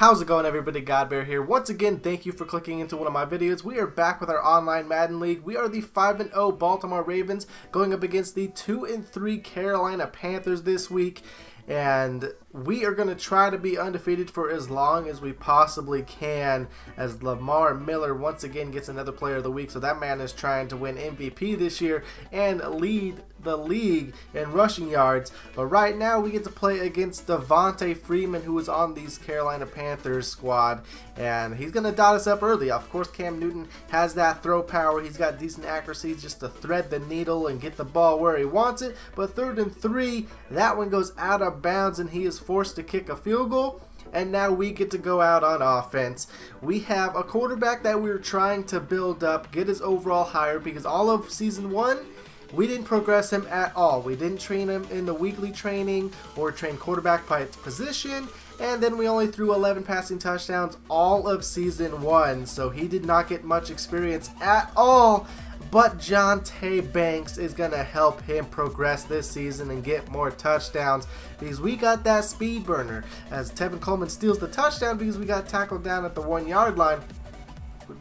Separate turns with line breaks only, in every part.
How's it going, everybody? GodBaer here. Once again, thank you for clicking into one of my videos. We are back with our online Madden League. We are the 5-0 Baltimore Ravens going up against the 2-3 Carolina Panthers this week. And we are going to try to be undefeated for as long as we possibly can, as Lamar Miller once again gets another player of the week. So that man is trying to win MVP this year and lead the league in rushing yards. But right now we get to play against Devonta Freeman, who is on these Carolina Panthers squad, and he's going to dot us up early. Of course, Cam Newton has that throw power. He's got decent accuracy just to thread the needle and get the ball where he wants it. But 3rd and 3, that one goes out of bounds and he is forced to kick a field goal. And now we get to go out on offense. We have a quarterback that we're trying to build up, get his overall higher, because all of season 1 we didn't progress him at all. We didn't train him in the weekly training or train quarterback by its position, and then we only threw 11 passing touchdowns all of season 1, so he did not get much experience at all. But Jonte Banks is going to help him progress this season and get more touchdowns, because we got that speed burner, as Tevin Coleman steals the touchdown because we got tackled down at the 1-yard line.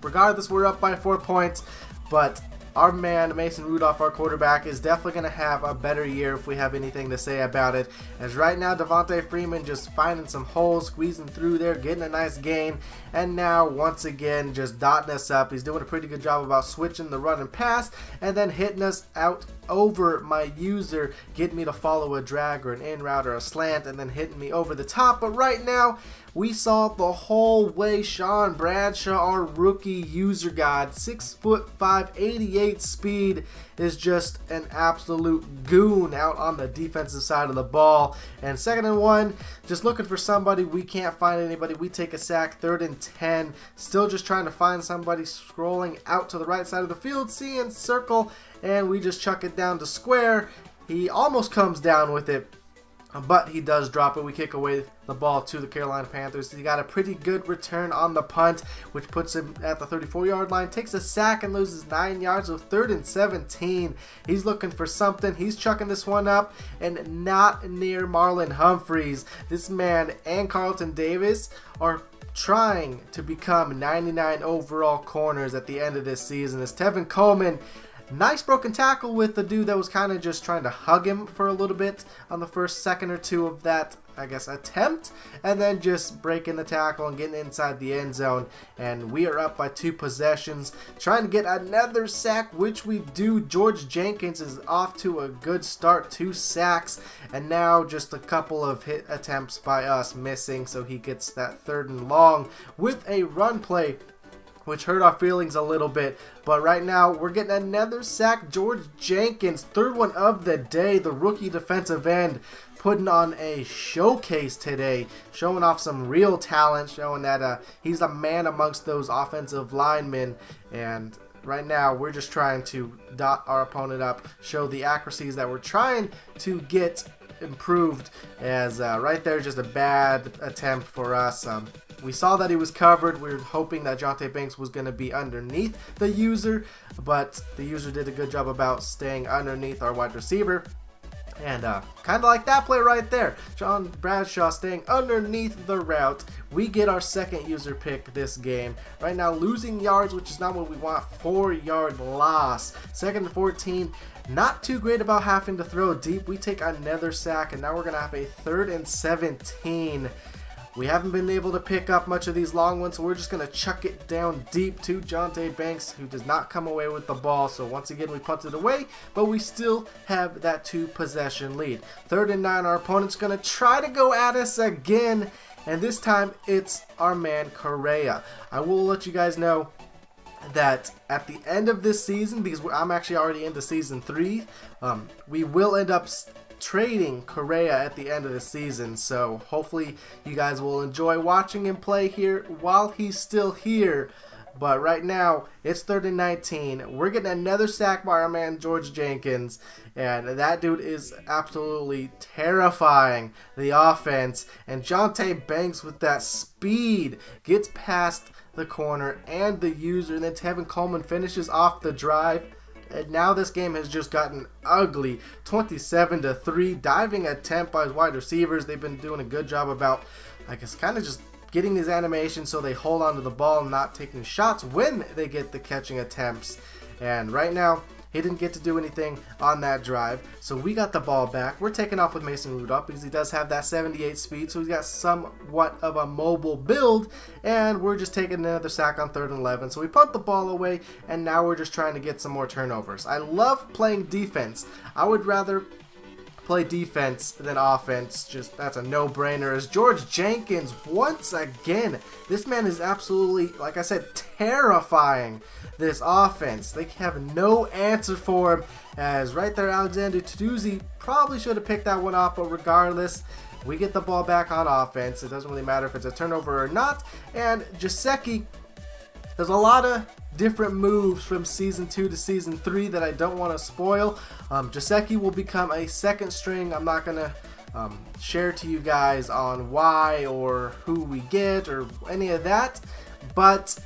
Regardless, we're up by 4 points, but our man Mason Rudolph, our quarterback, is definitely going to have a better year if we have anything to say about it. As right now, Devonta Freeman just finding some holes, squeezing through there, getting a nice gain, and now once again just dotting us up. He's doing a pretty good job about switching the run and pass, and then hitting us out over my user, getting me to follow a drag or an in route or a slant, and then hitting me over the top. But right now, we saw the whole way Sean Bradshaw, our rookie user god, 6'5", 88 speed, is just an absolute goon out on the defensive side of the ball. And 2nd and 1, just looking for somebody. We can't find anybody. We take a sack. 3rd and 10, still just trying to find somebody, scrolling out to the right side of the field, seeing circle, and we just chuck it down to square. He almost comes down with it, but he does drop it. We kick away the ball to the Carolina Panthers. He got a pretty good return on the punt, which puts him at the 34-yard line. Takes a sack and loses 9 yards. So 3rd and 17. He's looking for something. He's chucking this one up, and not near Marlon Humphreys. This man and Carlton Davis are trying to become 99 overall corners at the end of this season. As Tevin Coleman, nice broken tackle with the dude that was kind of just trying to hug him for a little bit on the first second or two of that, I guess, attempt, and then just breaking the tackle and getting inside the end zone. And we are up by 2 possessions, trying to get another sack, which we do. George Jenkins is off to a good start, 2 sacks, and now just a couple of hit attempts by us missing, so he gets that 3rd and long with a run play, which hurt our feelings a little bit. But right now, we're getting another sack. George Jenkins, 3rd one of the day, the rookie defensive end, putting on a showcase today, showing off some real talent, showing that he's a man amongst those offensive linemen. And right now, we're just trying to dot our opponent up, show the accuracies that we're trying to get improved, as right there, just a bad attempt for us. We saw that he was covered. We were hoping that Jonte Banks was going to be underneath the user, but the user did a good job about staying underneath our wide receiver. And kind of like that play right there, Sean Bradshaw staying underneath the route. We get our 2nd user pick this game. Right now, losing yards, which is not what we want. 4-yard loss. 2nd and 14. Not too great about having to throw deep. We take another sack, and now we're going to have a 3rd and 17. We haven't been able to pick up much of these long ones, so we're just going to chuck it down deep to Jonte Banks, who does not come away with the ball. So once again, we punt it away, but we still have that 2-possession lead. 3rd and 9, our opponent's going to try to go at us again, and this time it's our man Correa. I will let you guys know that at the end of this season, because I'm actually already into season 3, we will end up trading Correa at the end of the season, so hopefully you guys will enjoy watching him play here while he's still here. But right now, it's 3rd and 19. We're getting another sack by our man George Jenkins, and that dude is absolutely terrifying the offense. And Jonte Banks, with that speed, gets past the corner and the user, and then Tevin Coleman finishes off the drive. And now this game has just gotten ugly. 27-3, diving attempt by his wide receivers. They've been doing a good job about, I guess, kind of just getting these animations so they hold onto the ball and not taking shots when they get the catching attempts. And right now, he didn't get to do anything on that drive, so we got the ball back. We're taking off with Mason Rudolph because he does have that 78 speed, so he's got somewhat of a mobile build, and we're just taking another sack on 3rd and 11. So we punt the ball away, and now we're just trying to get some more turnovers. I love playing defense. I would rather play defense than offense. Just that's a no-brainer. As George Jenkins, once again, this man is absolutely, like I said, terrifying. This offense, they have no answer for him. As right there, Alexander Tuduzzi probably should have picked that one off, but regardless, we get the ball back on offense. It doesn't really matter if it's a turnover or not. And Jasecki, there's a lot of different moves from Season 2 to Season 3 that I don't want to spoil. Jasecki will become a second string. I'm not going to share to you guys on why or who we get or any of that. But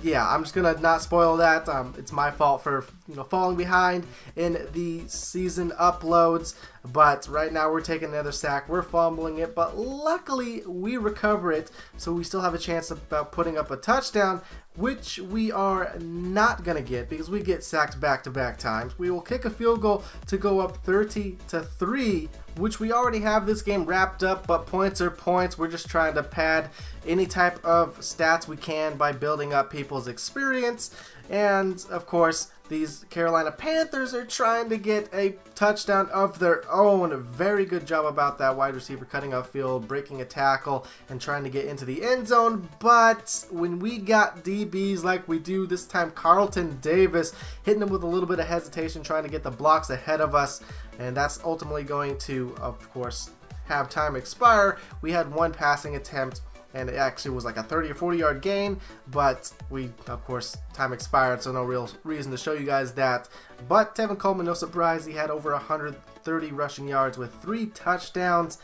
yeah, I'm just gonna not spoil that. It's my fault for falling behind in the season uploads. But right now we're taking another sack. We're fumbling it, but luckily we recover it, so we still have a chance about putting up a touchdown, which we are not gonna get because we get sacked back-to-back times. We will kick a field goal to go up 30-3, which we already have this game wrapped up, but points are points. We're just trying to pad any type of stats we can by building up people's experience. And of course, these Carolina Panthers are trying to get a touchdown of their own. Very good job about that wide receiver cutting upfield, breaking a tackle, and trying to get into the end zone. But when we got DBs like we do this time, Carlton Davis hitting them with a little bit of hesitation, trying to get the blocks ahead of us, and that's ultimately going to, of course, have time expire. We had one passing attempt, and it actually was like a 30 or 40 yard gain, but we, of course, time expired, so no real reason to show you guys that. But Tevin Coleman, no surprise, he had over 130 rushing yards with 3 touchdowns.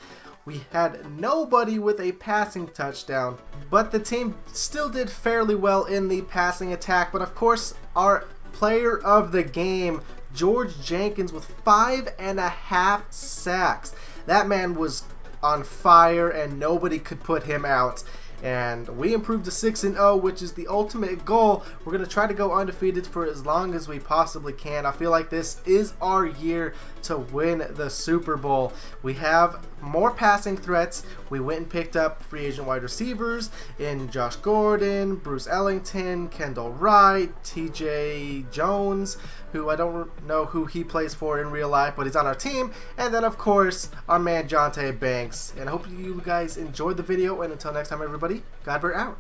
We had nobody with a passing touchdown, but the team still did fairly well in the passing attack. But of course, our player of the game, George Jenkins, with 5.5 sacks. That man was on fire and nobody could put him out. And we improved to 6-0, which is the ultimate goal. We're going to try to go undefeated for as long as we possibly can. I feel like this is our year to win the Super Bowl. We have more passing threats. We went and picked up free agent wide receivers in Josh Gordon, Bruce Ellington, Kendall Wright, TJ Jones, who I don't know who he plays for in real life, but he's on our team. And then, of course, our man Jonte Banks. And I hope you guys enjoyed the video. And until next time, everybody, GodBaer out.